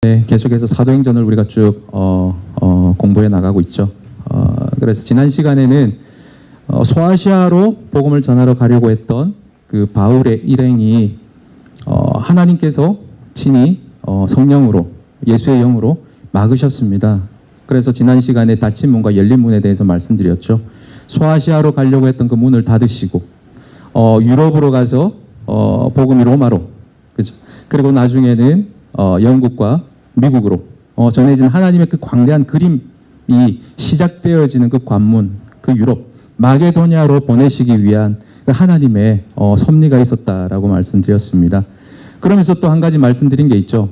네, 계속해서 사도행전을 우리가 쭉 공부해 나가고 있죠. 그래서 지난 시간에는 소아시아로 복음을 전하러 가려고 했던 그 바울의 일행이 하나님께서 친히 성령으로 예수의 영으로 막으셨습니다. 그래서 지난 시간에 닫힌 문과 열린 문에 대해서 말씀드렸죠. 소아시아로 가려고 했던 그 문을 닫으시고 유럽으로 가서 복음이 로마로, 그죠? 그리고 나중에는 영국과 미국으로 전해진 하나님의 그 광대한 그림이 시작되어지는 그 관문, 그 유럽, 마게도냐로 보내시기 위한 그 하나님의 섭리가 있었다라고 말씀드렸습니다. 그러면서 또 한 가지 말씀드린 게 있죠.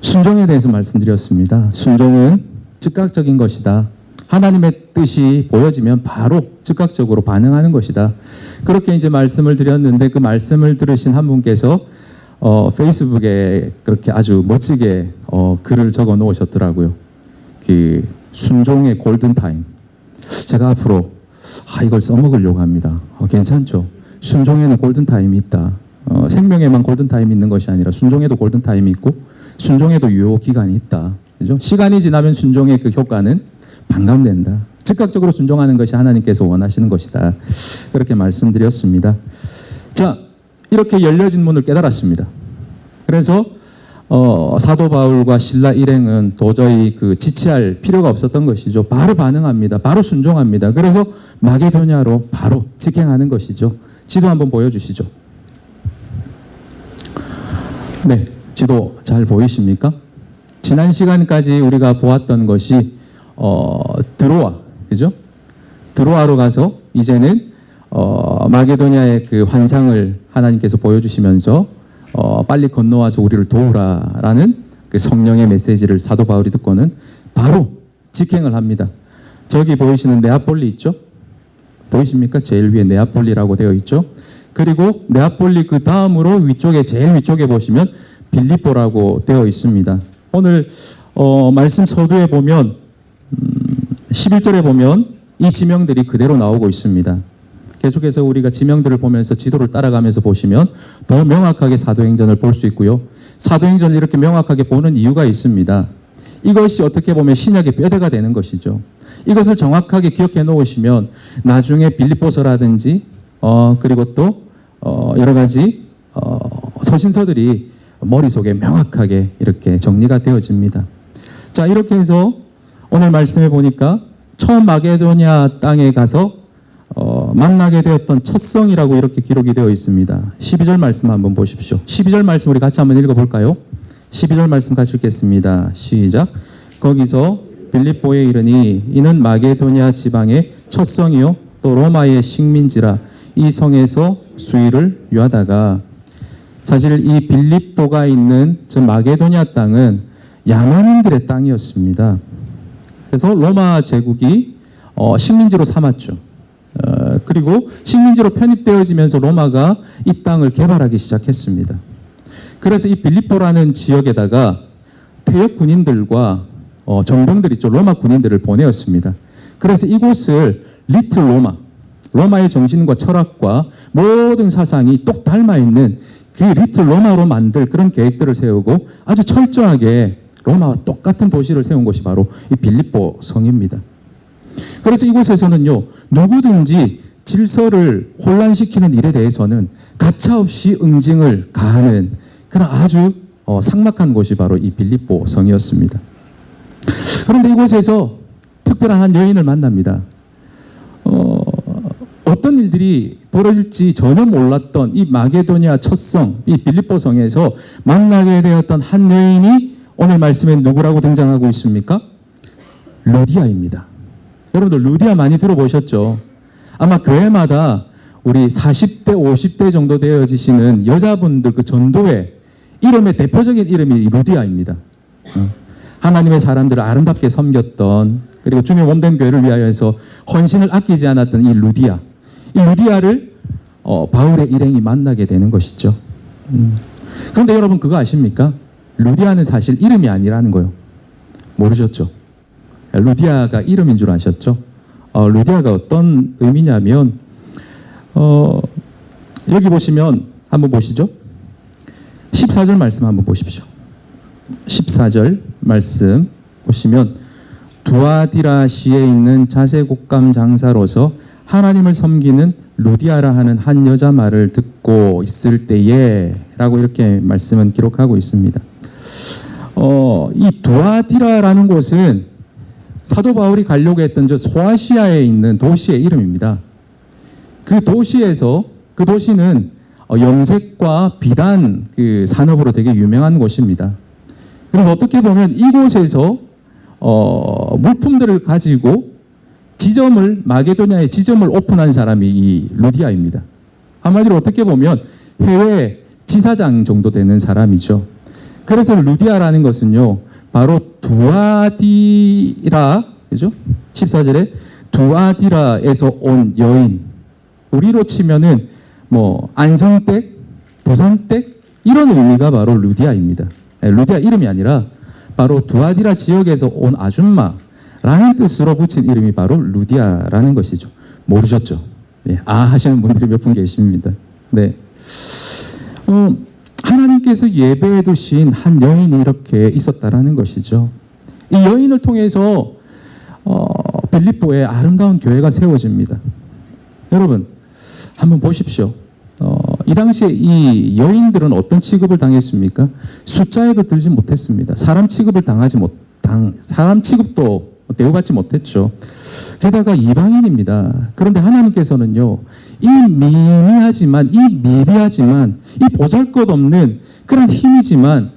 순종에 대해서 말씀드렸습니다. 순종은 즉각적인 것이다. 하나님의 뜻이 보여지면 바로 즉각적으로 반응하는 것이다. 그렇게 이제 말씀을 드렸는데 그 말씀을 들으신 한 분께서 페이스북에 그렇게 아주 멋지게 글을 적어 놓으셨더라고요. 그 순종의 골든타임. 제가 앞으로 이걸 써먹으려고 합니다. 괜찮죠? 순종에는 골든타임이 있다. 생명에만 골든타임이 있는 것이 아니라 순종에도 골든타임이 있고 순종에도 유효기간이 있다. 그죠? 시간이 지나면 순종의 그 효과는 반감된다. 즉각적으로 순종하는 것이 하나님께서 원하시는 것이다. 그렇게 말씀드렸습니다. 자, 이렇게 열려진 문을 깨달았습니다. 그래서 사도 바울과 신라 일행은 도저히 그 지체할 필요가 없었던 것이죠. 바로 반응합니다. 바로 순종합니다. 그래서 마게도냐로 바로 직행하는 것이죠. 지도 한번 보여주시죠. 네, 지도 잘 보이십니까? 지난 시간까지 우리가 보았던 것이 드로아, 그죠? 드로아로 가서 이제는 마게도냐의 그 환상을 하나님께서 보여주시면서 빨리 건너와서 우리를 도우라라는 그 성령의 메시지를 사도 바울이 듣고는 바로 직행을 합니다. 저기 보이시는 네아폴리 있죠? 보이십니까? 제일 위에 네아폴리라고 되어 있죠? 그리고 네아폴리 그 다음으로 위쪽에 제일 위쪽에 보시면 빌립보라고 되어 있습니다. 오늘 말씀 서두에 보면 11절에 보면 이 지명들이 그대로 나오고 있습니다. 계속해서 우리가 지명들을 보면서 지도를 따라가면서 보시면 더 명확하게 사도행전을 볼 수 있고요. 사도행전을 이렇게 명확하게 보는 이유가 있습니다. 이것이 어떻게 보면 신약의 뼈대가 되는 것이죠. 이것을 정확하게 기억해 놓으시면 나중에 빌립보서라든지 그리고 또 여러 가지 서신서들이 머릿속에 명확하게 이렇게 정리가 되어집니다. 자, 이렇게 해서 오늘 말씀해 보니까 처음 마게도냐 땅에 가서 만나게 되었던 첫 성이라고 이렇게 기록이 되어 있습니다. 12절 말씀 한번 보십시오. 12절 말씀 우리 같이 한번 읽어볼까요? 12절 말씀 같이 읽겠습니다. 시작. 거기서 빌립보에 이르니 이는 마게도냐 지방의 첫 성이요 또 로마의 식민지라 이 성에서 수일을 유하다가, 사실 이 빌립보가 있는 저 마게도냐 땅은 야만인들의 땅이었습니다. 그래서 로마 제국이 식민지로 삼았죠. 그리고 식민지로 편입되어지면서 로마가 이 땅을 개발하기 시작했습니다. 그래서 이 빌립보라는 지역에다가 퇴역 군인들과 정병들 있죠. 로마 군인들을 보내었습니다. 그래서 이곳을 리틀 로마, 로마의 정신과 철학과 모든 사상이 똑 닮아있는 그 리틀 로마로 만들 그런 계획들을 세우고 아주 철저하게 로마와 똑같은 도시를 세운 곳이 바로 이 빌립보 성입니다. 그래서 이곳에서는요, 누구든지 질서를 혼란시키는 일에 대해서는 가차없이 응징을 가하는 그런 아주 삭막한 곳이 바로 이 빌립보 성이었습니다. 그런데 이곳에서 특별한 한 여인을 만납니다. 어떤 일들이 벌어질지 전혀 몰랐던 이 마게도냐 첫 성, 이 빌립보 성에서 만나게 되었던 한 여인이 오늘 말씀에 누구라고 등장하고 있습니까? 루디아입니다. 여러분들 루디아 많이 들어보셨죠? 아마 교회마다 우리 40대, 50대 정도 되어지시는 여자분들 그 전도회 이름의 대표적인 이름이 루디아입니다. 하나님의 사람들을 아름답게 섬겼던, 그리고 주님의 몸된 교회를 위하여서 헌신을 아끼지 않았던 이 루디아. 이 루디아를 바울의 일행이 만나게 되는 것이죠. 그런데 여러분 그거 아십니까? 루디아는 사실 이름이 아니라는 거요. 모르셨죠? 루디아가 이름인 줄 아셨죠? 루디아가 어떤 의미냐면 여기 보시면 한번 보시죠. 14절 말씀 한번 보십시오. 14절 말씀 보시면 두아디라시에 있는 자세곡감 장사로서 하나님을 섬기는 루디아라 하는 한 여자 말을 듣고 있을 때에 라고 이렇게 말씀은 기록하고 있습니다. 이 두아디라라는 곳은 사도 바울이 가려고 했던 저 소아시아에 있는 도시의 이름입니다. 그 도시는 염색과 비단 그 산업으로 되게 유명한 곳입니다. 그래서 어떻게 보면 이곳에서 물품들을 가지고 마게도냐의 지점을 오픈한 사람이 이 루디아입니다. 한마디로 어떻게 보면 해외 지사장 정도 되는 사람이죠. 그래서 루디아라는 것은요, 바로 두아디라, 그죠? 14절에 두아디라에서 온 여인. 우리로 치면은 뭐 안성댁, 부산댁 이런 의미가 바로 루디아입니다. 루디아 이름이 아니라 바로 두아디라 지역에서 온 아줌마라는 뜻으로 붙인 이름이 바로 루디아라는 것이죠. 모르셨죠? 네, 하시는 분들이 몇 분 계십니다. 네. 하나님께서 예배해 두신 한 여인이 이렇게 있었다라는 것이죠. 이 여인을 통해서 빌립보에 아름다운 교회가 세워집니다. 여러분 한번 보십시오. 이 당시에 이 여인들은 어떤 취급을 당했습니까? 숫자에도 들지 못했습니다. 사람 취급도 대우받지 못했죠. 게다가 이방인입니다. 그런데 하나님께서는요, 이 미비하지만 이 보잘것없는 그런 힘이지만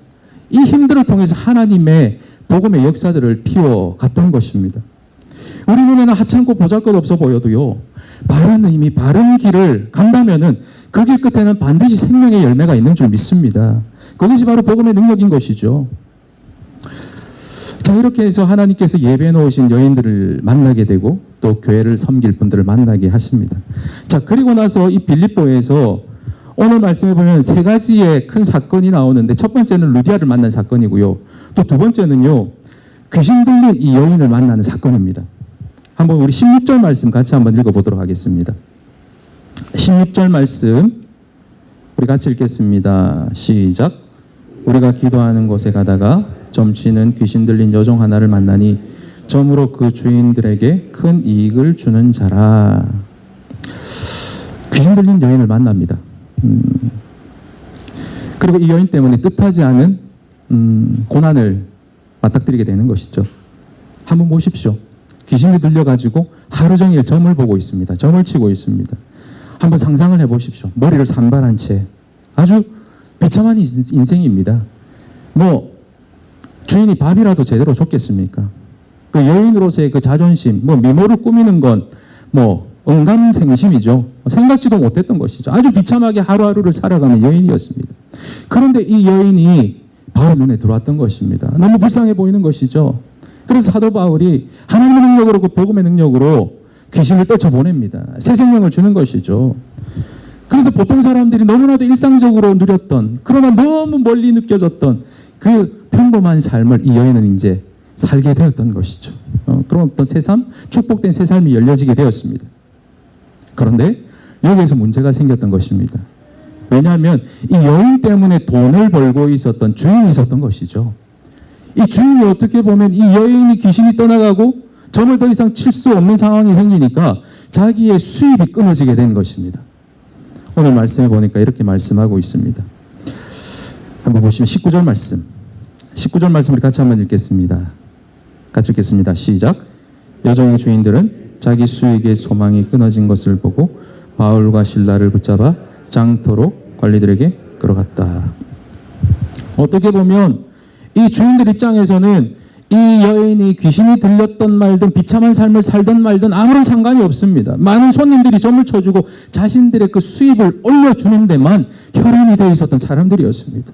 이 힘들을 통해서 하나님의 복음의 역사들을 피워갔던 것입니다. 우리 눈에는 하찮고 보잘것없어 보여도요, 바른 의미, 바른 길을 간다면은 그 길 끝에는 반드시 생명의 열매가 있는 줄 믿습니다. 그것이 바로 복음의 능력인 것이죠. 자, 이렇게 해서 하나님께서 예배해 놓으신 여인들을 만나게 되고 또 교회를 섬길 분들을 만나게 하십니다. 자, 그리고 나서 이 빌립보에서 오늘 말씀해 보면 세 가지의 큰 사건이 나오는데 첫 번째는 루디아를 만난 사건이고요. 또 두 번째는요, 귀신 들린 이 여인을 만나는 사건입니다. 한번 우리 16절 말씀 같이 한번 읽어보도록 하겠습니다. 16절 말씀 우리 같이 읽겠습니다. 시작. 우리가 기도하는 곳에 가다가 점치는 귀신 들린 여종 하나를 만나니 점으로 그 주인들에게 큰 이익을 주는 자라. 귀신 들린 여인을 만납니다. 그리고 이 여인 때문에 뜻하지 않은 고난을 맞닥뜨리게 되는 것이죠. 한번 보십시오. 귀신이 들려가지고 하루 종일 점을 보고 있습니다. 점을 치고 있습니다. 한번 상상을 해보십시오. 머리를 산발한 채 아주 비참한 인생입니다. 뭐 주인이 밥이라도 제대로 줬겠습니까? 그 여인으로서의 그 자존심, 미모를 꾸미는 건 언감생심이죠. 생각지도 못했던 것이죠. 아주 비참하게 하루하루를 살아가는 여인이었습니다. 그런데 이 여인이 바로 눈에 들어왔던 것입니다. 너무 불쌍해 보이는 것이죠. 그래서 사도 바울이 하나님의 능력으로, 그 복음의 능력으로 귀신을 떨쳐보냅니다. 새 생명을 주는 것이죠. 그래서 보통 사람들이 너무나도 일상적으로 누렸던, 그러나 너무 멀리 느껴졌던 그 평범한 삶을 이 여인은 이제 살게 되었던 것이죠. 그런 어떤 새삼, 축복된 새 삶이 열려지게 되었습니다. 그런데 여기에서 문제가 생겼던 것입니다. 왜냐하면 이 여인 때문에 돈을 벌고 있었던 주인이 있었던 것이죠. 이 주인이 어떻게 보면 이 여인이 귀신이 떠나가고 점을 더 이상 칠 수 없는 상황이 생기니까 자기의 수입이 끊어지게 된 것입니다. 오늘 말씀해 보니까 이렇게 말씀하고 있습니다. 한번 보시면 19절 말씀. 19절 말씀 우리 같이 한번 읽겠습니다. 같이 읽겠습니다. 시작. 여종의 주인들은 자기 수익의 소망이 끊어진 것을 보고 바울과 실라를 붙잡아 장터로 관리들에게 끌어갔다. 어떻게 보면 이 주인들 입장에서는 이 여인이 귀신이 들렸던 말든 비참한 삶을 살던 말든 아무런 상관이 없습니다. 많은 손님들이 점을 쳐주고 자신들의 그 수입을 올려주는 데만 혈안이 되어 있었던 사람들이었습니다.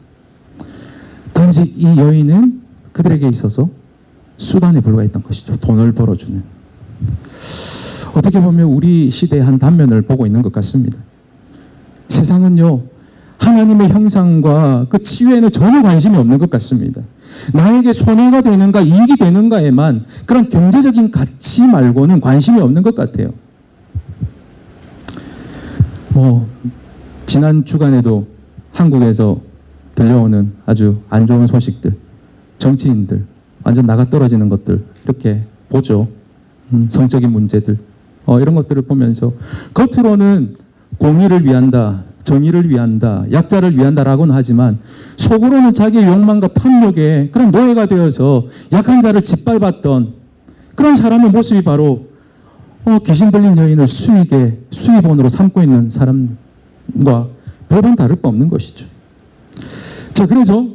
단지 이 여인은 그들에게 있어서 수단에 불과했던 것이죠. 돈을 벌어주는. 어떻게 보면 우리 시대의 한 단면을 보고 있는 것 같습니다. 세상은요, 하나님의 형상과 그 치유에는 전혀 관심이 없는 것 같습니다. 나에게 손해가 되는가 이익이 되는가에만 그런 경제적인 가치 말고는 관심이 없는 것 같아요. 지난 주간에도 한국에서 들려오는 아주 안 좋은 소식들, 정치인들 완전 나가 떨어지는 것들 이렇게 보죠. 성적인 문제들 이런 것들을 보면서 겉으로는 공의를 위한다, 정의를 위한다, 약자를 위한다라고는 하지만 속으로는 자기의 욕망과 탐욕에 그런 노예가 되어서 약한 자를 짓밟았던 그런 사람의 모습이 바로 귀신 들린 여인을 수입원으로 삼고 있는 사람과 별반 다를 바 없는 것이죠. 자, 그래서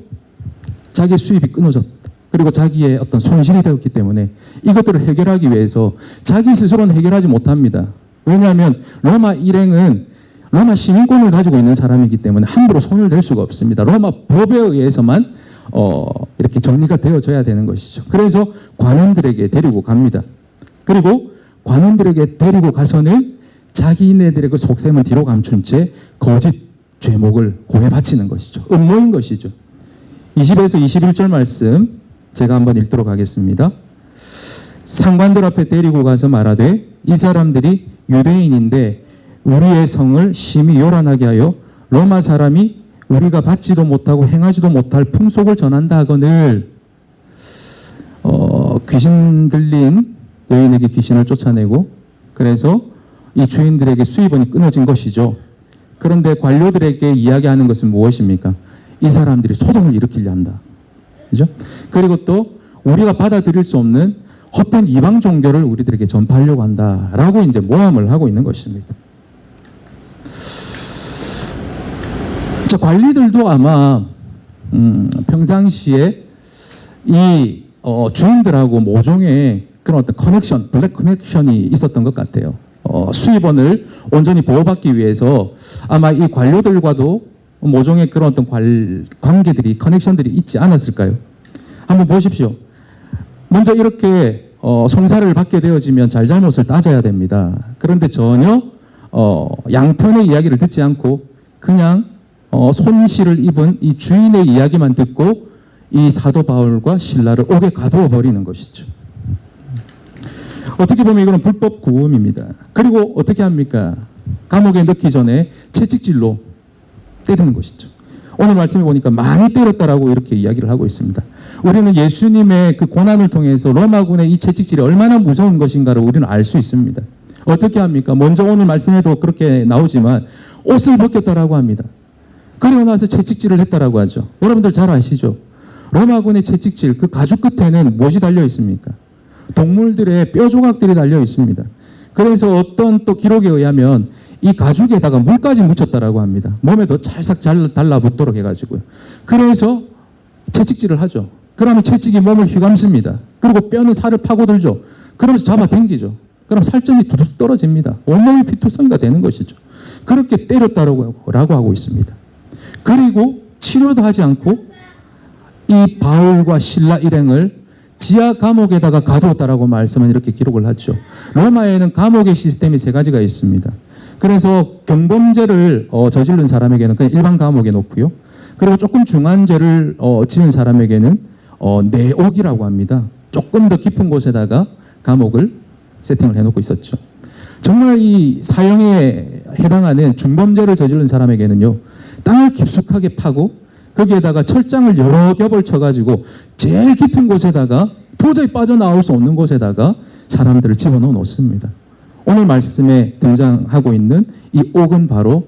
자기의 수입이 끊어졌다. 그리고 자기의 어떤 손실이 되었기 때문에 이것들을 해결하기 위해서 자기 스스로는 해결하지 못합니다. 왜냐하면 로마 일행은 로마 시민권을 가지고 있는 사람이기 때문에 함부로 손을 댈 수가 없습니다. 로마 법에 의해서만 이렇게 정리가 되어져야 되는 것이죠. 그래서 관원들에게 데리고 갑니다. 그리고 관원들에게 데리고 가서는 자기네들의 그 속셈을 뒤로 감춘 채 거짓 죄목을 고해 바치는 것이죠. 음모인 것이죠. 20에서 21절 말씀 제가 한번 읽도록 하겠습니다. 상관들 앞에 데리고 가서 말하되 이 사람들이 유대인인데 우리의 성을 심히 요란하게 하여 로마 사람이 우리가 받지도 못하고 행하지도 못할 풍속을 전한다 하거늘 귀신 들린 여인에게 귀신을 쫓아내고 그래서 이 주인들에게 수입원이 끊어진 것이죠. 그런데 관료들에게 이야기하는 것은 무엇입니까? 이 사람들이 소동을 일으키려 한다. 그죠? 그리고 또 우리가 받아들일 수 없는 헛된 이방 종교를 우리들에게 전파하려고 한다라고 이제 모함을 하고 있는 것입니다. 자, 관리들도 아마 평상시에 이 주인들하고 모종의 그런 어떤 커넥션, 블랙 커넥션이 있었던 것 같아요. 수입원을 온전히 보호받기 위해서 아마 이 관료들과도 모종의 그런 어떤 관계들이, 커넥션들이 있지 않았을까요? 한번 보십시오. 먼저 이렇게 송사를 받게 되어지면 잘잘못을 따져야 됩니다. 그런데 전혀 양편의 이야기를 듣지 않고 그냥 손실을 입은 이 주인의 이야기만 듣고 이 사도 바울과 실라를 옥에 가두어 버리는 것이죠. 어떻게 보면 이거는 불법 구음입니다. 그리고 어떻게 합니까? 감옥에 넣기 전에 채찍질로 때리는 것이죠. 오늘 말씀해 보니까 많이 때렸다라고 이렇게 이야기를 하고 있습니다. 우리는 예수님의 그 고난을 통해서 로마군의 이 채찍질이 얼마나 무서운 것인가를 우리는 알 수 있습니다. 어떻게 합니까? 먼저 오늘 말씀에도 그렇게 나오지만 옷을 벗겼다라고 합니다. 그리고 나서 채찍질을 했다라고 하죠. 여러분들 잘 아시죠? 로마군의 채찍질, 그 가죽 끝에는 무엇이 달려 있습니까? 동물들의 뼈 조각들이 달려 있습니다. 그래서 어떤 또 기록에 의하면 이 가죽에다가 물까지 묻혔다라고 합니다. 몸에 더 찰싹 잘 달라붙도록 해가지고요. 그래서 채찍질을 하죠. 그러면 채찍이 몸을 휘감습니다. 그리고 뼈는 살을 파고들죠. 그러면서 잡아당기죠. 그럼 살점이 두둑 떨어집니다. 온몸이 피투성이가 되는 것이죠. 그렇게 때렸다라고 하고 있습니다. 그리고 치료도 하지 않고 이 바울과 실라 일행을 지하 감옥에다가 가두었다라고 말씀은 이렇게 기록을 하죠. 로마에는 감옥의 시스템이 세 가지가 있습니다. 그래서 경범죄를 저지른 사람에게는 그냥 일반 감옥에 놓고요. 그리고 조금 중한 죄를 지은 사람에게는 내옥이라고 합니다. 조금 더 깊은 곳에다가 감옥을 세팅을 해놓고 있었죠. 정말 이 사형에 해당하는 중범죄를 저지른 사람에게는요, 땅을 깊숙하게 파고 거기에다가 철장을 여러 겹을 쳐가지고 제일 깊은 곳에다가 도저히 빠져나올 수 없는 곳에다가 사람들을 집어넣어 놓습니다. 오늘 말씀에 등장하고 있는 이 옥은 바로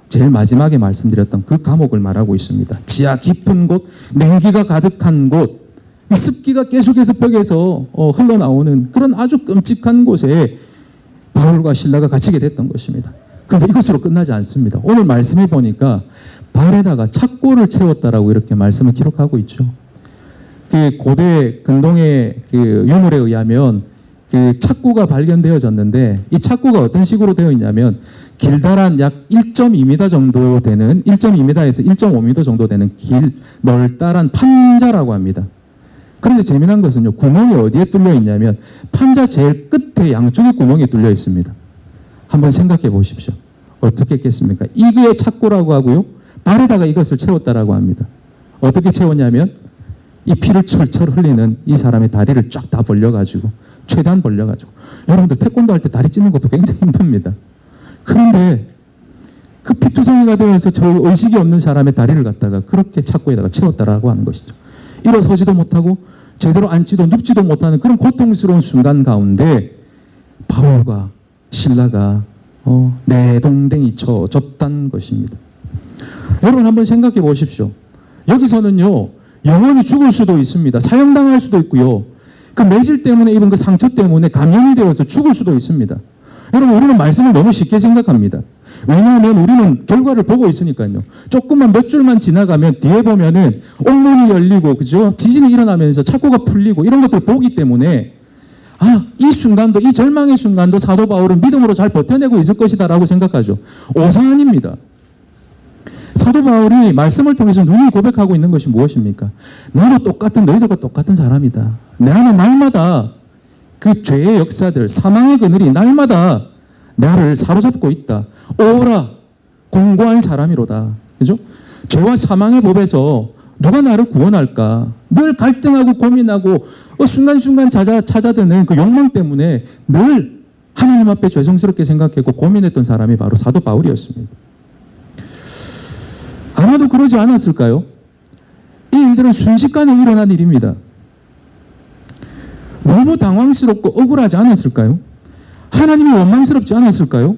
제일 마지막에 말씀드렸던 그 감옥을 말하고 있습니다. 지하 깊은 곳, 냉기가 가득한 곳, 습기가 계속해서 벽에서 흘러나오는 그런 아주 끔찍한 곳에 바울과 실라가 갇히게 됐던 것입니다. 그런데 이것으로 끝나지 않습니다. 오늘 말씀해 보니까 발에다가 착고를 채웠다라고 이렇게 말씀을 기록하고 있죠. 그 고대 근동의 그 유물에 의하면 그 착고가 발견되어졌는데 이 착고가 어떤 식으로 되어 있냐면 길다란 약 1.2m 정도 되는 1.2m에서 1.5m 정도 되는 길 널따란 판자라고 합니다. 그런데 재미난 것은요, 구멍이 어디에 뚫려 있냐면 판자 제일 끝에 양쪽에 구멍이 뚫려 있습니다. 한번 생각해 보십시오. 어떻게 했겠습니까? 이게 착고라고 하고요, 발에다가 이것을 채웠다라고 합니다. 어떻게 채웠냐면 이 피를 철철 흘리는 이 사람의 다리를 쫙 다 벌려가지고 최대한 벌려가지고, 여러분들 태권도 할 때 다리 찢는 것도 굉장히 힘듭니다. 그런데 그 피투성이가 되어서 저 의식이 없는 사람의 다리를 갖다가 그렇게 착고에다가 채웠다라고 하는 것이죠. 일어서지도 못하고 제대로 앉지도 눕지도 못하는 그런 고통스러운 순간 가운데 바울과 실라가 내동댕이 쳐졌다는 것입니다. 여러분 한번 생각해 보십시오. 여기서는요, 영원히 죽을 수도 있습니다. 사형당할 수도 있고요. 그 매질 때문에 입은 그 상처 때문에 감염이 되어서 죽을 수도 있습니다. 여러분, 우리는 말씀을 너무 쉽게 생각합니다. 왜냐하면 우리는 결과를 보고 있으니까요. 조금만 몇 줄만 지나가면 뒤에 보면은 옥문이 열리고, 그죠? 지진이 일어나면서 착고가 풀리고 이런 것들을 보기 때문에 이 순간도, 이 절망의 순간도 사도 바울은 믿음으로 잘 버텨내고 있을 것이다라고 생각하죠. 오산입니다. 사도 바울이 말씀을 통해서 눈이 고백하고 있는 것이 무엇입니까? 나도 똑같은, 너희들과 똑같은 사람이다. 내 안에 날마다 그 죄의 역사들, 사망의 그늘이 날마다 나를 사로잡고 있다. 오라, 공고한 사람이로다. 그죠? 죄와 사망의 법에서 누가 나를 구원할까? 늘 갈등하고 고민하고 순간순간 찾아드는 그 욕망 때문에 늘 하나님 앞에 죄송스럽게 생각했고 고민했던 사람이 바로 사도 바울이었습니다. 아마도 그러지 않았을까요? 이 일들은 순식간에 일어난 일입니다. 너무 당황스럽고 억울하지 않았을까요? 하나님이 원망스럽지 않았을까요?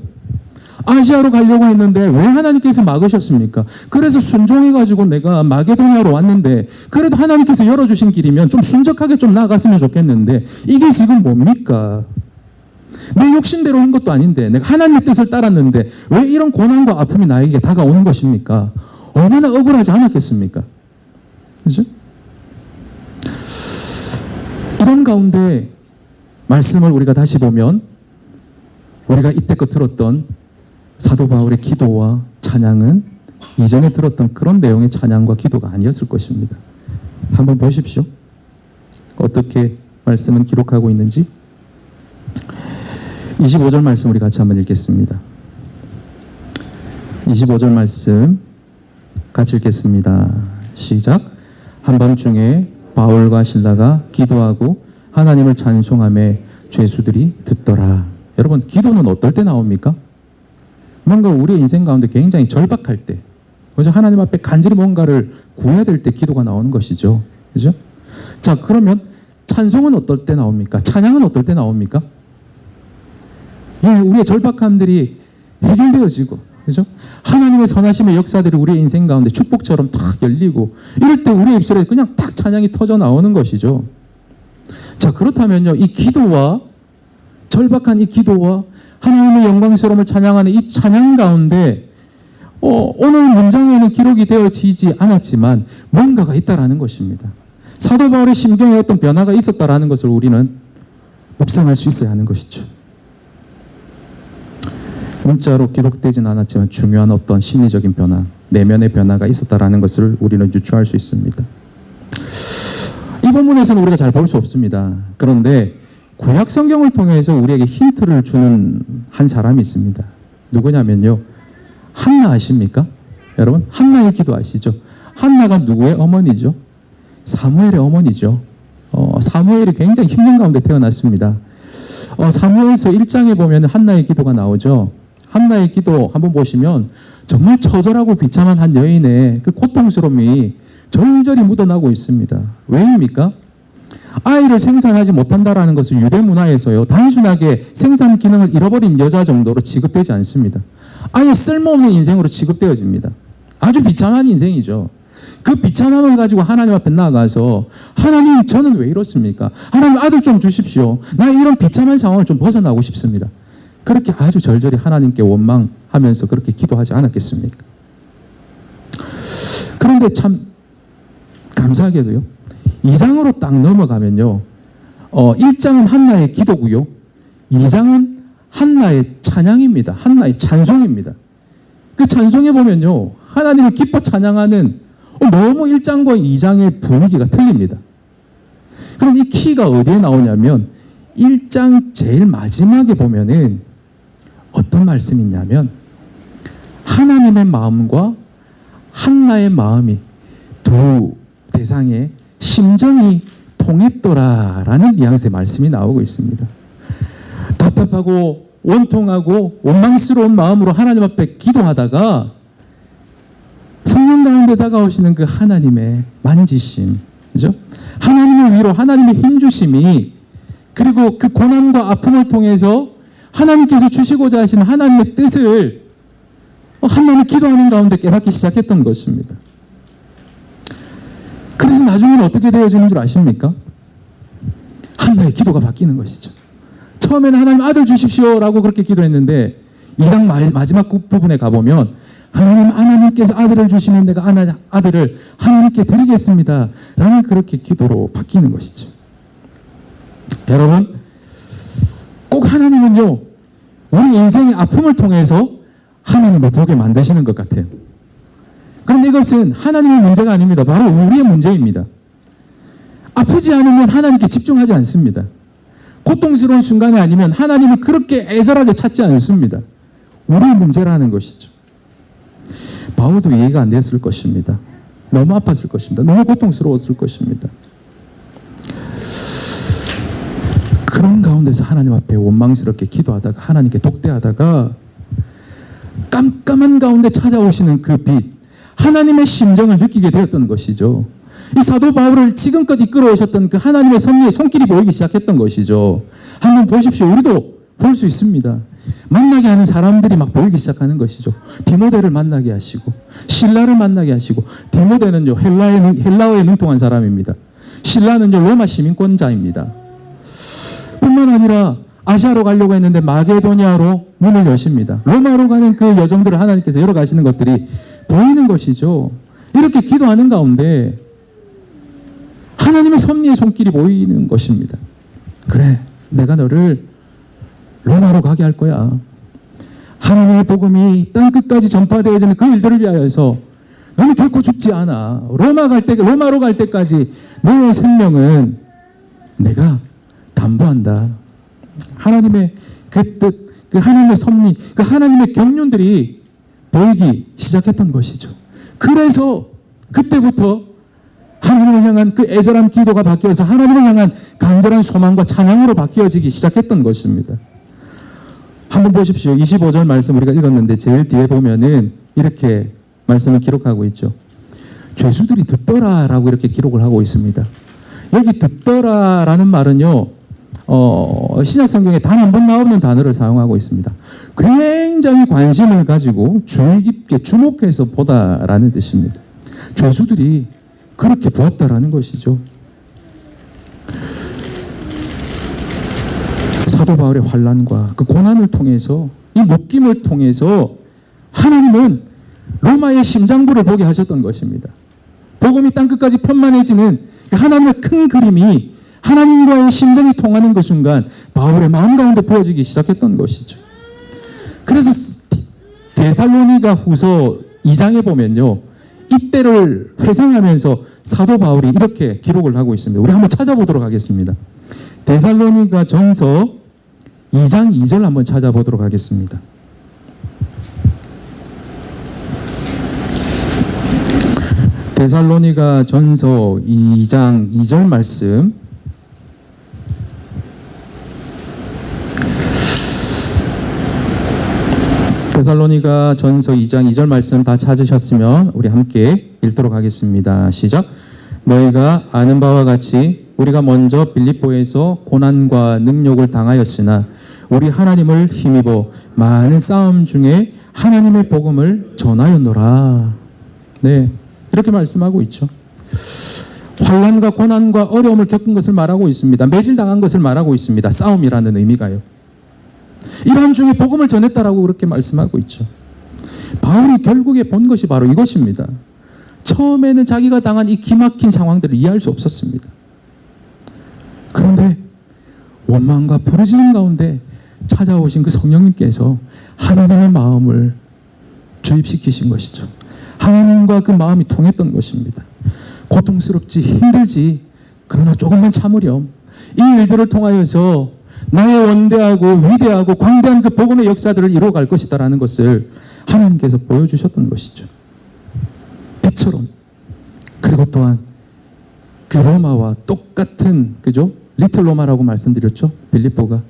아시아로 가려고 했는데 왜 하나님께서 막으셨습니까? 그래서 순종해가지고 내가 마게도냐로 왔는데 그래도 하나님께서 열어주신 길이면 좀 순적하게 좀 나아갔으면 좋겠는데 이게 지금 뭡니까? 내 욕심대로 한 것도 아닌데 내가 하나님의 뜻을 따랐는데 왜 이런 고난과 아픔이 나에게 다가오는 것입니까? 얼마나 억울하지 않았겠습니까? 그죠? 이런 가운데 말씀을 우리가 다시 보면 우리가 이때껏 들었던 사도 바울의 기도와 찬양은 이전에 들었던 그런 내용의 찬양과 기도가 아니었을 것입니다. 한번 보십시오. 어떻게 말씀은 기록하고 있는지. 25절 말씀 우리 같이 한번 읽겠습니다. 25절 말씀 같이 읽겠습니다. 시작. 한밤중에 바울과 실라가 기도하고 하나님을 찬송하며 죄수들이 듣더라. 여러분, 기도는 어떨 때 나옵니까? 뭔가 우리의 인생 가운데 굉장히 절박할 때, 그래서 하나님 앞에 간절히 뭔가를 구해야 될 때 기도가 나오는 것이죠. 그죠? 자, 그러면 찬송은 어떨 때 나옵니까? 찬양은 어떨 때 나옵니까? 우리의 절박함들이 해결되어지고, 그죠? 하나님의 선하심의 역사들이 우리의 인생 가운데 축복처럼 탁 열리고, 이럴 때 우리의 입술에 그냥 탁 찬양이 터져 나오는 것이죠. 자, 그렇다면요, 이 기도와 절박한 이 기도와 하나님의 영광스러움을 찬양하는 이 찬양 가운데 오늘 문장에는 기록이 되어지지 않았지만 뭔가가 있다라는 것입니다. 사도 바울의 심경에 어떤 변화가 있었다라는 것을 우리는 묵상할 수 있어야 하는 것이죠. 문자로 기록되지는 않았지만 중요한 어떤 심리적인 변화, 내면의 변화가 있었다라는 것을 우리는 유추할 수 있습니다. 이 본문에서는 우리가 잘 볼 수 없습니다. 그런데 구약 성경을 통해서 우리에게 힌트를 주는 한 사람이 있습니다. 누구냐면요, 한나 아십니까? 여러분, 한나의 기도 아시죠? 한나가 누구의 어머니죠? 사무엘의 어머니죠. 사무엘이 굉장히 힘든 가운데 태어났습니다. 사무엘서 1장에 보면 한나의 기도가 나오죠. 한나의 기도 한번 보시면 정말 처절하고 비참한 한 여인의 그 고통스러움이 절절히 묻어나고 있습니다. 왜입니까? 아이를 생산하지 못한다라는 것을 유대 문화에서요, 단순하게 생산 기능을 잃어버린 여자 정도로 취급되지 않습니다. 아예 쓸모없는 인생으로 취급되어집니다. 아주 비참한 인생이죠. 그 비참함을 가지고 하나님 앞에 나아가서 하나님, 저는 왜 이렇습니까? 하나님, 아들 좀 주십시오. 나 이런 비참한 상황을 좀 벗어나고 싶습니다. 그렇게 아주 절절히 하나님께 원망하면서 그렇게 기도하지 않았겠습니까? 그런데 참 감사하게도요, 2장으로 딱 넘어가면요, 1장은 한나의 기도고요, 2장은 한나의 찬양입니다. 한나의 찬송입니다. 그 찬송에 보면요, 하나님을 기뻐 찬양하는 너무 1장과 2장의 분위기가 틀립니다. 그럼 이 키가 어디에 나오냐면 1장 제일 마지막에 보면은 어떤 말씀이 있냐면 하나님의 마음과 한나의 마음이 두 대상의 심정이 통했더라라는 뉘앙스의 말씀이 나오고 있습니다. 답답하고 원통하고 원망스러운 마음으로 하나님 앞에 기도하다가 성령 가운데 다가오시는 그 하나님의 만지심, 그죠? 하나님의 위로, 하나님의 힘주심이, 그리고 그 고난과 아픔을 통해서 하나님께서 주시고자 하시는 하나님의 뜻을 한나는 기도하는 가운데 깨닫기 시작했던 것입니다. 그래서 나중에는 어떻게 되어지는 줄 아십니까? 한나의 기도가 바뀌는 것이죠. 처음에는 하나님 아들 주십시오라고 그렇게 기도했는데 2장 마지막 부분에 가보면 하나님께서 아들을 주시면 내가 아들을 하나님께 드리겠습니다 라는 그렇게 기도로 바뀌는 것이죠. 여러분, 꼭 하나님은요, 우리 인생의 아픔을 통해서 하나님을 보게 만드시는 것 같아요. 그런데 이것은 하나님의 문제가 아닙니다. 바로 우리의 문제입니다. 아프지 않으면 하나님께 집중하지 않습니다. 고통스러운 순간이 아니면 하나님을 그렇게 애절하게 찾지 않습니다. 우리의 문제라는 것이죠. 바울도 이해가 안 됐을 것입니다. 너무 아팠을 것입니다. 너무 고통스러웠을 것입니다. 그런 가운데서 하나님 앞에 원망스럽게 기도하다가 하나님께 독대하다가 깜깜한 가운데 찾아오시는 그 빛, 하나님의 심정을 느끼게 되었던 것이죠. 이 사도 바울을 지금껏 이끌어오셨던 그 하나님의 섭리의 손길이 보이기 시작했던 것이죠. 한번 보십시오. 우리도 볼 수 있습니다. 만나게 하는 사람들이 막 보이기 시작하는 것이죠. 디모데를 만나게 하시고 실라를 만나게 하시고, 디모데는요 헬라어에 능통한 사람입니다. 실라는요 로마 시민권자입니다. 뿐만 아니라 아시아로 가려고 했는데 마게도니아로 문을 여십니다. 로마로 가는 그 여정들을 하나님께서 열어가시는 것들이 보이는 것이죠. 이렇게 기도하는 가운데 하나님의 섭리의 손길이 보이는 것입니다. 그래, 내가 너를 로마로 가게 할 거야. 하나님의 복음이 땅끝까지 전파되어지는 그 일들을 위하여서 너는 결코 죽지 않아. 로마로 갈 때까지 너의 생명은 내가 담보한다. 하나님의 그 뜻, 그 하나님의 섭리, 그 하나님의 경륜들이 보이기 시작했던 것이죠. 그래서 그때부터 하나님을 향한 그 애절한 기도가 바뀌어서 하나님을 향한 간절한 소망과 찬양으로 바뀌어지기 시작했던 것입니다. 한번 보십시오. 25절 말씀 우리가 읽었는데 제일 뒤에 보면은 이렇게 말씀을 기록하고 있죠. 죄수들이 듣더라라고 이렇게 기록을 하고 있습니다. 여기 듣더라라는 말은요, 신약 성경에 단 한 번 나오는 단어를 사용하고 있습니다. 굉장히 관심을 가지고 주의 깊게 주목해서 보다라는 뜻입니다. 죄수들이 그렇게 보았다라는 것이죠. 사도 바울의 환난과 그 고난을 통해서, 이 묶임을 통해서 하나님은 로마의 심장부를 보게 하셨던 것입니다. 복음이 땅끝까지 편만해지는 하나님의 큰 그림이 하나님과의 심정이 통하는 그 순간 바울의 마음 가운데 부어지기 시작했던 것이죠. 그래서 데살로니가 후서 2장에 보면요, 이때를 회상하면서 사도 바울이 이렇게 기록을 하고 있습니다. 우리 한번 찾아보도록 하겠습니다. 데살로니가 전서 2장 2절 한번 찾아보도록 하겠습니다. 데살로니가 전서 2장 2절 말씀, 데살로니가 전서 2장 2절 말씀 다 찾으셨으면 우리 함께 읽도록 하겠습니다. 시작. 너희가 아는 바와 같이 우리가 먼저 빌립보에서 고난과 능욕을 당하였으나 우리 하나님을 힘입어 많은 싸움 중에 하나님의 복음을 전하였노라. 네, 이렇게 말씀하고 있죠. 환난과 고난과 어려움을 겪은 것을 말하고 있습니다. 매질당한 것을 말하고 있습니다. 싸움이라는 의미가요. 이러한 중에 복음을 전했다라고 그렇게 말씀하고 있죠. 바울이 결국에 본 것이 바로 이것입니다. 처음에는 자기가 당한 이 기막힌 상황들을 이해할 수 없었습니다. 그런데 원망과 부르짖음 가운데 찾아오신 그 성령님께서 하나님의 마음을 주입시키신 것이죠. 하나님과 그 마음이 통했던 것입니다. 고통스럽지, 힘들지, 그러나 조금만 참으렴. 이 일들을 통하여서 나의 원대하고 위대하고 광대한 그 복음의 역사들을 이루어갈 것이다라는 것을 하나님께서 보여주셨던 것이죠. 빛처럼. 그리고 또한 그 로마와 똑같은, 그죠? 리틀 로마라고 말씀드렸죠. 빌립보가.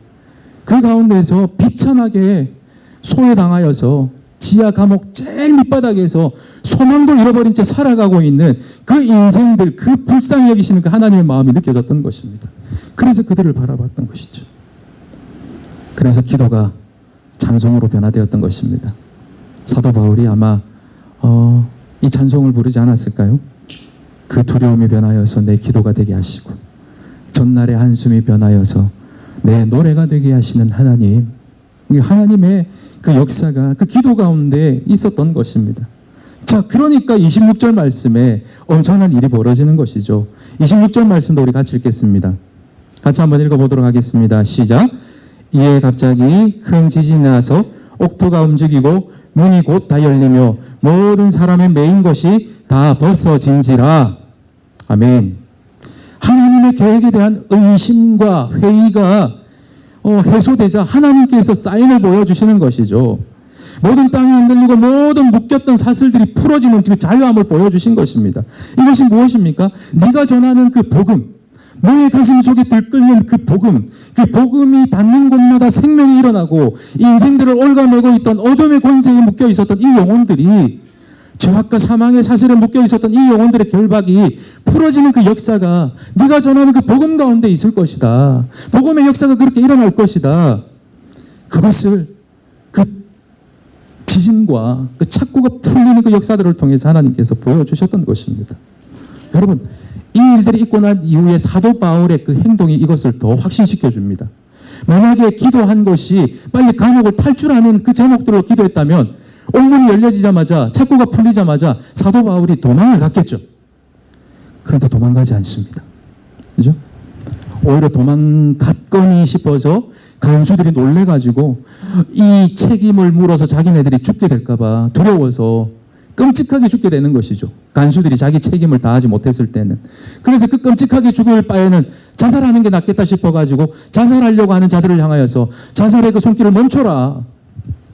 그 가운데서 비참하게 소외당하여서 지하 감옥 제일 밑바닥에서 소망도 잃어버린 채 살아가고 있는 그 인생들, 그 불쌍히 여기시는 그 하나님의 마음이 느껴졌던 것입니다. 그래서 그들을 바라봤던 것이죠. 그래서 기도가 찬송으로 변화되었던 것입니다. 사도 바울이 아마 이 찬송을 부르지 않았을까요? 그 두려움이 변하여서 내 기도가 되게 하시고 전날의 한숨이 변하여서 내 노래가 되게 하시는 하나님, 하나님의 그 역사가 그 기도 가운데 있었던 것입니다. 자, 그러니까 26절 말씀에 엄청난 일이 벌어지는 것이죠. 26절 말씀도 우리 같이 읽겠습니다. 같이 한번 읽어보도록 하겠습니다. 시작. 이에 갑자기 큰 지진이 나서 옥토가 움직이고 문이 곧 다 열리며 모든 사람의 메인 것이 다 벗어진지라. 아멘. 하나님의 계획에 대한 의심과 회의가 해소되자 하나님께서 사인을 보여주시는 것이죠. 모든 땅이 흔들리고 모든 묶였던 사슬들이 풀어지는 그 자유함을 보여주신 것입니다. 이것이 무엇입니까? 네가 전하는 그 복음, 너의 가슴 속에 들끓는 그 복음이 닿는 곳마다 생명이 일어나고 인생들을 올가매고 있던 어둠의 권세에 묶여 있었던 이 영혼들이, 죄악과 사망의 사슬에 묶여 있었던 이 영혼들의 결박이 풀어지는 그 역사가 네가 전하는 그 복음 가운데 있을 것이다. 복음의 역사가 그렇게 일어날 것이다. 그것을 그 지진과 그 착고가 풀리는 그 역사들을 통해서 하나님께서 보여주셨던 것입니다. 여러분, 이 일들이 있고 난 이후에 사도 바울의 그 행동이 이것을 더 확신시켜 줍니다. 만약에 기도한 것이 빨리 감옥을 탈출하는 그 제목들로 기도했다면 옥문이 열려지자마자, 착고가 풀리자마자 사도 바울이 도망을 갔겠죠. 그런데 도망가지 않습니다. 그죠? 오히려 도망갔거니 싶어서 간수들이 놀래가지고 이 책임을 물어서 자기네들이 죽게 될까봐 두려워서 끔찍하게 죽게 되는 것이죠. 간수들이 자기 책임을 다하지 못했을 때는. 그래서 그 끔찍하게 죽을 바에는 자살하는 게 낫겠다 싶어가지고 자살하려고 하는 자들을 향하여서 자살의 그 손길을 멈춰라.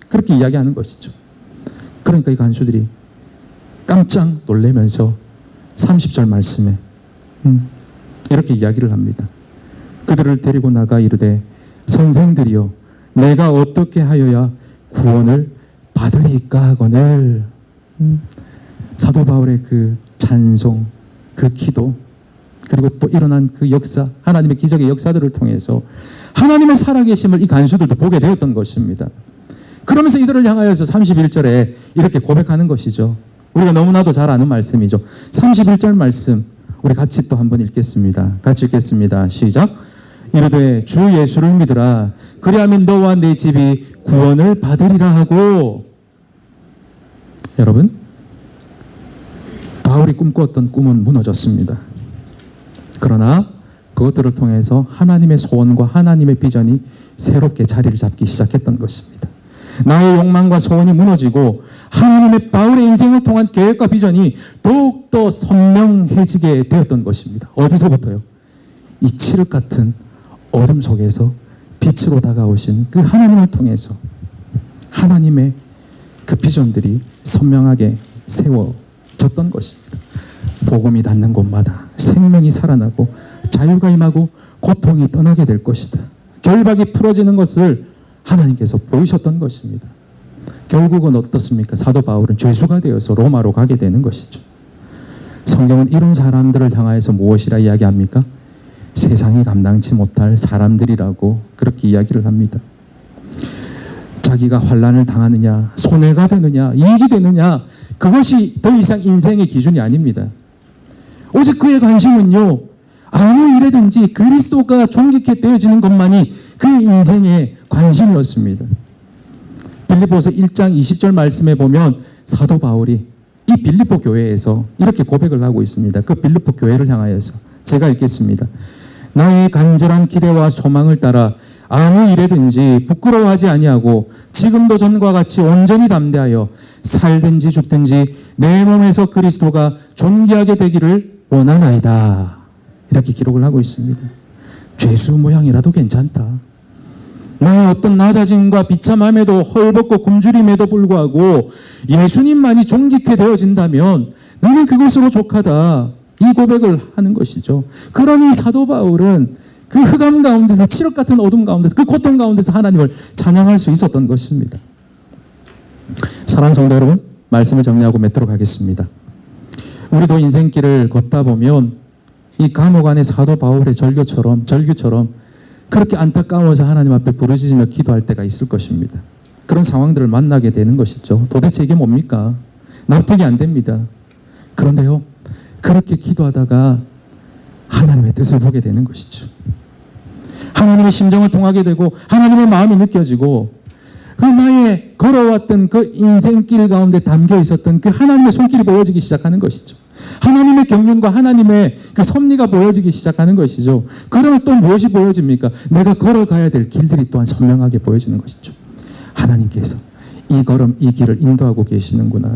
그렇게 이야기하는 것이죠. 그러니까 이 간수들이 깜짝 놀라면서 30절 말씀에 이렇게 이야기를 합니다. 그들을 데리고 나가 이르되 선생들이여 내가 어떻게 하여야 구원을 받으리까 하거늘. 사도 바울의 그 찬송, 그 기도, 그리고 또 일어난 그 역사, 하나님의 기적의 역사들을 통해서 하나님의 살아계심을 이 간수들도 보게 되었던 것입니다. 그러면서 이들을 향하여서 31절에 이렇게 고백하는 것이죠. 우리가 너무나도 잘 아는 말씀이죠. 31절 말씀 우리 같이 또 한번 읽겠습니다. 같이 읽겠습니다. 시작. 이르되 주 예수를 믿으라. 그리하면 너와 내 집이 구원을 받으리라 하고. 여러분, 바울이 꿈꾸었던 꿈은 무너졌습니다. 그러나 그것들을 통해서 하나님의 소원과 하나님의 비전이 새롭게 자리를 잡기 시작했던 것입니다. 나의 욕망과 소원이 무너지고 하나님의 바울의 인생을 통한 계획과 비전이 더욱더 선명해지게 되었던 것입니다. 어디서부터요? 이 칠흑 같은 어둠 속에서 빛으로 다가오신 그 하나님을 통해서 하나님의 그 비전들이 선명하게 세워졌던 것입니다. 복음이 닿는 곳마다 생명이 살아나고 자유가 임하고 고통이 떠나게 될 것이다. 결박이 풀어지는 것을 하나님께서 보이셨던 것입니다. 결국은 어떻습니까? 사도 바울은 죄수가 되어서 로마로 가게 되는 것이죠. 성경은 이런 사람들을 향하여서 무엇이라 이야기합니까? 세상이 감당치 못할 사람들이라고 그렇게 이야기를 합니다. 자기가 환난을 당하느냐, 손해가 되느냐, 이익이 되느냐, 그것이 더 이상 인생의 기준이 아닙니다. 오직 그의 관심은요, 아무 일에든지 그리스도가 존귀케 되어지는 것만이 그의 인생의 관심이었습니다. 빌립보서 1장 20절 말씀에 보면 사도 바울이 이 빌립보 교회에서 이렇게 고백을 하고 있습니다. 그 빌립보 교회를 향하여서 제가 읽겠습니다. 나의 간절한 기대와 소망을 따라 아무 일에든지 부끄러워하지 아니하고 지금도 전과 같이 온전히 담대하여 살든지 죽든지 내 몸에서 그리스도가 존귀하게 되기를 원하나이다. 이렇게 기록을 하고 있습니다. 죄수 모양이라도 괜찮다. 나의 어떤 낮아짐과 비참함에도 헐벗고 굶주림에도 불구하고 예수님만이 존귀케 되어진다면 나는 그것으로 족하다. 이 고백을 하는 것이죠. 그러니 사도 바울은 그 흑암 가운데서, 칠흑 같은 어둠 가운데서, 그 고통 가운데서 하나님을 찬양할 수 있었던 것입니다. 사랑하는 성도 여러분, 말씀을 정리하고 맺도록 하겠습니다. 우리도 인생길을 걷다 보면 이 감옥 안에 사도 바울의 절규처럼 그렇게 안타까워서 하나님 앞에 부르짖으며 기도할 때가 있을 것입니다. 그런 상황들을 만나게 되는 것이죠. 도대체 이게 뭡니까? 납득이 안 됩니다. 그런데요, 그렇게 기도하다가 하나님의 뜻을 보게 되는 것이죠. 하나님의 심정을 통하게 되고 하나님의 마음이 느껴지고 그 나의 걸어왔던 그 인생길 가운데 담겨 있었던 그 하나님의 손길이 보여지기 시작하는 것이죠. 하나님의 경륜과 하나님의 그 섭리가 보여지기 시작하는 것이죠. 그러면 또 무엇이 보여집니까? 내가 걸어가야 될 길들이 또한 선명하게 보여지는 것이죠. 하나님께서 이 걸음 이 길을 인도하고 계시는구나.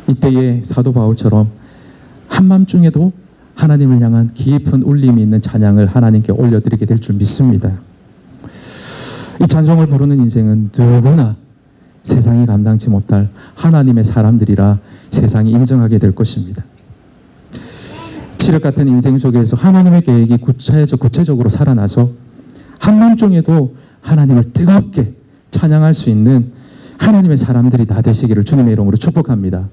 이때에 사도 바울처럼 한밤중에도 하나님을 향한 깊은 울림이 있는 찬양을 하나님께 올려드리게 될 줄 믿습니다. 이 찬송을 부르는 인생은 누구나 세상이 감당치 못할 하나님의 사람들이라 세상이 인정하게 될 것입니다. 칠흑 같은 인생 속에서 하나님의 계획이 구체적으로 살아나서 한밤중에도 하나님을 뜨겁게 찬양할 수 있는 하나님의 사람들이 다 되시기를 주님의 이름으로 축복합니다.